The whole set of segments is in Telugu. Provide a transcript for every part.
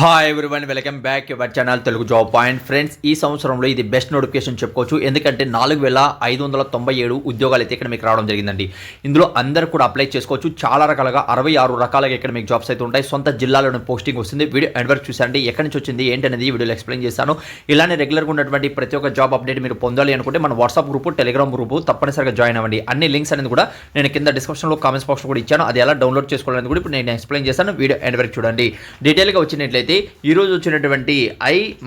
Hi everyone, welcome back your channel Telugu job point. Friends, ఈ సంవత్సరంలో ఇది బెస్ట్ నోటిఫికేషన్ చెప్పుకోవచ్చు. ఎందుకంటే 4597 ఉద్యోగాలు అయితే ఇక్కడ మీకు రావడం జరిగిందండి. ఇందులో అందరూ కూడా అప్లై చేసుకోవచ్చు. చాలా రకాలుగా 66 రకాలుగా ఇక్కడ మీకు జాబ్స్ అయితే ఉంటాయి. సొంత జిల్లాలోనే పోస్టింగ్ వస్తుంది. వీడియో ఎండ్ వరకు చూసారండి. ఎక్కడి నుంచి వచ్చింది ఏంటనేది ఈ వీడియోలో ఎక్స్ప్లెయిన్ చేస్తాను. ఇలానే రెగ్యులర్గా ఉన్నటువంటి ప్రతి ఒక్క జాబ్ అప్డేట్ మీరు పొందాలి అనుకుంటే మన వాట్సాప్ గ్రూప్, టెలిగ్రామ్ గ్రూప్ తప్పనిసరిగా జాయిన్ అవ్వండి. అన్ని లింక్స్ అనేది కూడా నేను కింద డిస్క్రిప్షన్లో కామెంట్స్ బాక్స్లో కూడా ఇచ్చాను. అది ఎలా డౌన్లోడ్ చేసుకోవాలని కూడా ఇప్పుడు నేను ఎక్స్ప్లెయిన్ చేస్తాను. వీడియో ఎండ్ వరకు చూడండి. డీటెయిల్గా వచ్చినట్లయితే ఈరోజు వచ్చినటువంటి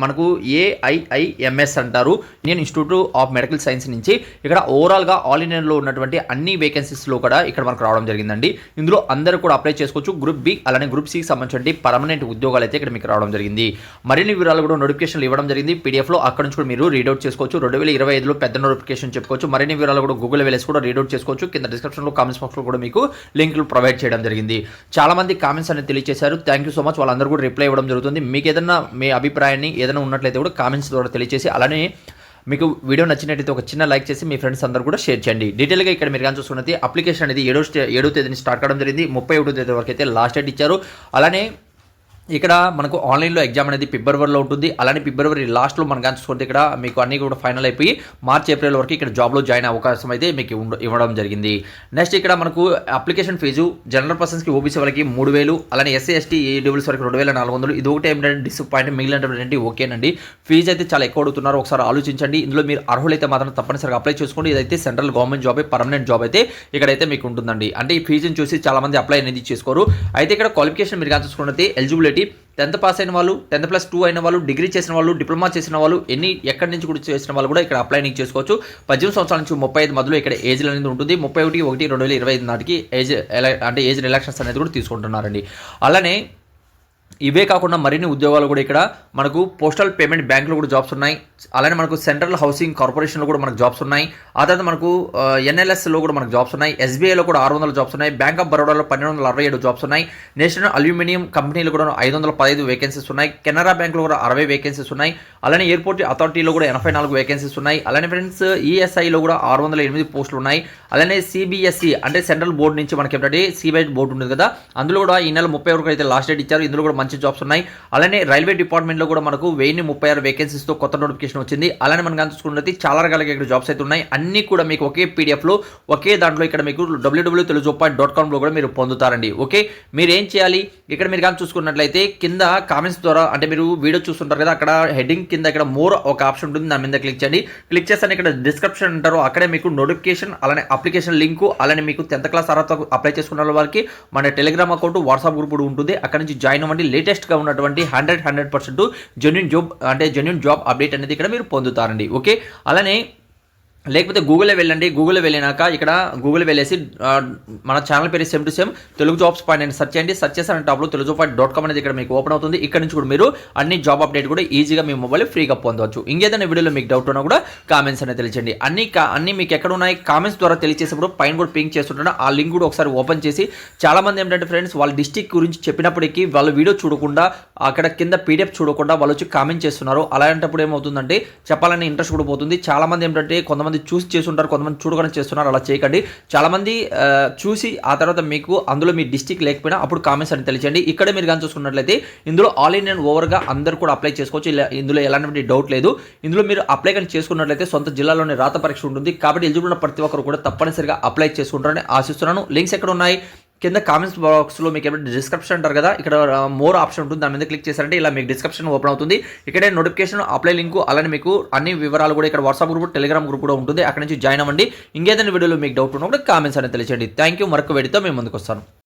మనకు ఏఐఐఎంఎస్ అంటారు, Indian institute of medical science నుంచి ఇక్కడ ఓవరాల్గా ఆల్ ఇండియాలో ఉన్నటువంటి అన్ని వేకెన్సీస్లో కూడా ఇక్కడ మనకు రావడం జరిగిందండి. ఇందులో అందరూ కూడా అప్లై చేసుకోవచ్చు. గ్రూప్ బి అలానే గ్రూప్ సికి సంబంధించిన పర్మనెంట్ ఉద్యోగాలు అయితే ఇక్కడ మీకు రావడం జరిగింది. మరిన్ని వివరాలు కూడా నోటిఫికేషన్లు ఇవ్వడం జరిగింది పీడిఎఫ్లో. అక్కడ నుంచి కూడా మీరు రీడౌట్ చేసుకోవచ్చు. 2025లో పెద్ద నోటిఫికేషన్ చెప్పుకోవచ్చు. మరిన్ని వివరాలు కూడా గూగుల్ వెళ్ళేసి కూడా రీడౌట్ చేసుకోవచ్చు. కింద డిస్క్రిప్షన్లో కామెంట్స్ బాక్స్లో కూడా మీకు లింకులు ప్రొవైడ్ చేయడం జరిగింది. చాలా మంది కామెంట్స్ అనేది తెలియజేశారు. Thank you so much. వాళ్ళందరూ కూడా రిప్లై ఇవ్వడం జరుగుతుంది. మీకు ఏదైనా మీ అభిప్రాయాన్ని ఏదైనా ఉన్నట్లయితే కూడా కామెంట్స్ ద్వారా తెలియజేసి, అలానే మీకు వీడియో నచ్చినట్లయితే ఒక చిన్న లైక్ చేసి మీ ఫ్రెండ్స్ అందరూ కూడా షేర్ చేయండి. డీటెయిల్గా ఇక్కడ మీరు కానీ చూసుకున్నది అప్లికేషన్ అనేది 7వ తేదీని స్టార్ట్ కావడం జరిగింది. 31వ తేదీ వరకు అయితే లాస్ట్ డేట్ ఇచ్చారు. అలానే ఇక్కడ మనకు ఆన్లైన్లో ఎగ్జామ్ అనేది ఫిబ్రవరిలో ఉంటుంది. అలానే ఫిబ్రవరి లాస్ట్లో మనం కానీ చూసుకుంటే ఇక్కడ మీకు అన్ని కూడా ఫైనల్ అయిపోయి మార్చ్ ఏప్రిల్ వరకు ఇక్కడ జాబ్లో జాయిన్ అవకాశం అయితే మీకు ఇవ్వడం జరిగింది. నెక్స్ట్ ఇక్కడ మనకు అప్లికేషన్ ఫీజు జనరల్ పర్సన్స్కి, ఓబీసీ వాళ్ళకి 3000, అలానే ఎస్సీ ఎస్టీ ఈడబ్ల్యూస్ వరకు 2400. ఇది ఒకటి ఏంటంటే డిసప్పాయింట్, మిగిలినటువంటి ఓకేనండి. ఫీజు అయితే చాలా ఎక్కువ అడుగుతున్నారు. ఒకసారి ఆలోచించండి. ఇందులో మీరు అర్హులైతే మాత్రం తప్పనిసరిగా అప్లై చేసుకోండి. ఇదైతే central government job, permanent job అయితే ఇక్కడైతే మీకు ఉంటుందండి. అంటే ఈ ఫీజుని చూసి చాలా మంది అప్లై అనేది చేసుకోరు. అయితే ఇక్కడ క్వాలిఫికేషన్ మీరు కానీ చూసుకున్నది ఎలిజిబిలిటీ 10th పాస్ అయిన వాళ్ళు, 10+2 అయిన వాళ్ళు, డిగ్రీ చేసిన వాళ్ళు, డిప్లొమా చేసిన వాళ్ళు, ఎక్కడి నుంచి కూడా చేసిన వాళ్ళు కూడా ఇక్కడ అప్లై చేసుకోవచ్చు. 18 సంవత్సరాల నుంచి 35 మధ్యలో ఇక్కడ ఏజ్ అనేది ఉంటుంది. 31/1/2025 నాటికి ఏజ్ రిలాక్సెస్ అనేది కూడా తీసుకుంటున్నారండి. అలానే ఇవే కాకుండా మరిన్ని ఉద్యోగాలు కూడా ఇక్కడ మనకు పోస్టల్ పేమెంట్ బ్యాంకులో కూడా జాబ్స్ ఉన్నాయి. అలానే మనకు సెంట్రల్ హౌసింగ్ కార్పొరేషన్లో కూడా మనకు జాబ్స్ ఉన్నాయి. ఆ తర్వాత మనకు ఎన్ఎల్ఎస్లో కూడా మనకు జాబ్స్ ఉన్నాయి. ఎస్బీఐలో కూడా 600 జాబ్స్ ఉన్నాయి. బ్యాంక్ ఆఫ్ బరోడాలో 1267 జాబ్స్ ఉన్నాయి. నేషనల్ అల్యూమినియం కంపెనీలో కూడా 515 వేకెన్సీస్ ఉన్నాయి. కెనరా బ్యాంక్లో కూడా 60 వేకెన్సీస్ ఉన్నాయి. అలానే ఎయిర్పోర్ట్ అథారిటీలో కూడా 84 వేకెన్సీస్ ఉన్నాయి. అలానే ఫ్రెండ్స్ ఈఎస్ఐలో కూడా 608 పోస్టులు ఉన్నాయి. అలానే సిబిఎస్ఈ అంటే సెంట్రల్ బోర్డు నుంచి మనకి ఏంటంటే సిబిఐ బోర్డు ఉంటుంది కదా, అందులో కూడా ఈ నెల 30 వరకు అయితే లాస్ట్ డేట్ ఇచ్చారు. ఇందులో కూడా మంచి జాబ్స్ ఉన్నాయి. అలానే రైల్వే డిపార్ట్మెంట్లో కూడా మనకు 1036 వేకెన్సీస్తో కొత్త నోటిఫికేషన్ వచ్చింది. అలానే మనం కానీ చూసుకున్నది చాలా రకాలుగా ఇక్కడ జాబ్స్ అయితే ఉన్నాయి. అన్ని కూడా మీకు ఒకే పీడిఎఫ్లో ఒకే దాంట్లో ఇక్కడ మీకు www.telugujob.com కూడా మీరు పొందుతారండి. ఓకే, మీరు ఏం చేయాలి ఇక్కడ మీరు కానీ చూసుకున్నట్లయితే కింద కామెంట్స్ ద్వారా, అంటే మీరు వీడియో చూస్తుంటారు కదా, అక్కడ హెడ్డింగ్ కింద ఇక్కడ మోర్ ఒక ఆప్షన్ ఉంటుంది. దాని మీద క్లిక్ చేయండి. క్లిక్ చేస్తాను ఇక్కడ డిస్క్రిప్షన్ అంటారు. అక్కడే మీకు నోటిఫికేషన్, అలానే అప్లికేషన్ లింకు, అలానే మీకు 10th క్లాస్ అర్హత అప్లై చేసుకున్న వాళ్ళకి మన టెలిగ్రామ్ అకౌంట్, వాట్సాప్ గ్రూప్ కూడా ఉంటుంది. అక్కడ నుంచి జాయిన్ అవ్వండి. లేటెస్ట్గా ఉన్నటువంటి 100% జెన్యూన్ జాబ్ అప్డేట్ అనేది ఇక్కడ మీరు పొందుతారండి. ఓకే, అలానే లేకపోతే గూగుల్లో వెళ్ళండి. గూగుల్లో వెళ్ళినాక ఇక్కడ గూగుల్ వెళ్ళేసి మన ఛానల్ పేరు same to same Telugu jobs point అని సెర్చ్ చేయండి. సెర్చ్ చేసిన టాప్లో telugujob.com అనేది ఇక్కడ మీకు ఓపెన్ అవుతుంది. ఇక్కడ నుంచి కూడా మీరు అన్ని జాబ్ అప్డేట్ కూడా ఈజీగా మీ మొబైల్ ఫ్రీగా పొందవచ్చు. ఇంకేదైనా వీడియోలో మీకు డౌట్ ఉన్నా కూడా కామెంట్స్ అనేది తెలియజేయండి. అన్ని మీకు ఎక్కడ ఉన్నాయి కామెంట్స్ ద్వారా తెలియజేసేప్పుడు పైన కూడా పింక్ చేస్తుంటాను. ఆ లింక్ కూడా ఒకసారి ఓపెన్ చేసి, చాలా మంది ఏంటంటే ఫ్రెండ్స్ వాళ్ళ డిస్టిక్ గురించి చెప్పినప్పటికీ వాళ్ళు వీడియో చూడకుండా, అక్కడ కింద పీడిఎఫ్ చూడకుండా వాళ్ళు వచ్చి కామెంట్ చేస్తున్నారు. అలాంటప్పుడు ఏమవుతుందంటే చెప్పాలని ఇంట్రెస్ట్ కూడా పోతుంది. చాలా మంది ఏంటంటే కొంతమంది చూసి చేస్తుంటారు, కొంతమంది చూడగానే చేస్తున్నారు. అలా చేయకండి. చాలా మంది చూసి ఆ తర్వాత మీకు అందులో మీ డిస్టిక్ లేకపోయినా అప్పుడు కామెంట్స్ అని తెలియజేయండి. ఇక్కడ మీరు కానీ చూసుకున్నట్లయితే ఇందులో ఆల్ ఇండియన్ ఓవర్గా అందరూ కూడా అప్లై చేసుకోవచ్చు. ఇందులో ఎలాంటి డౌట్ లేదు. ఇందులో మీరు అప్లై కానీ చేసుకున్నట్లయితే సొంత జిల్లాలోనే రాత పరీక్ష ఉంటుంది. కాబట్టి ఎలిజిబుల్ ఉన్న ప్రతి ఒక్కరు కూడా తప్పనిసరిగా అప్లై చేసుకుంటారని ఆశిస్తున్నాను. లింక్స్ ఎక్కడ ఉన్నాయి కింద కామెంట్స్ బాక్స్లో మీకు ఏమైనా డిస్క్రిప్షన్ అంటారు కదా, ఇక్కడ మోర్ ఆప్షన్ ఉంటుంది. దాని మీద క్లిక్ చేశారంటే ఇలా మీకు డిస్క్రిప్షన్ ఓపెన్ అవుతుంది. ఇక్కడే నోటిఫికేషన్, అప్లై లింక్, అలానే మీకు అన్ని వివరాలు కూడా ఇక్కడ వాట్సాప్ గ్రూప్, టెలిగ్రామ్ గ్రూప్ కూడా ఉంటుంది. అక్కడ నుంచి జాయిన్ అవ్వండి. ఇంకేదైనా వీడియోలో మీకు డౌట్ ఉన్నా కూడా కామెంట్స్ అనేది తెలియజేయండి. Thank you. మరొక వీడియోతో మేము ముందుకు వస్తాను.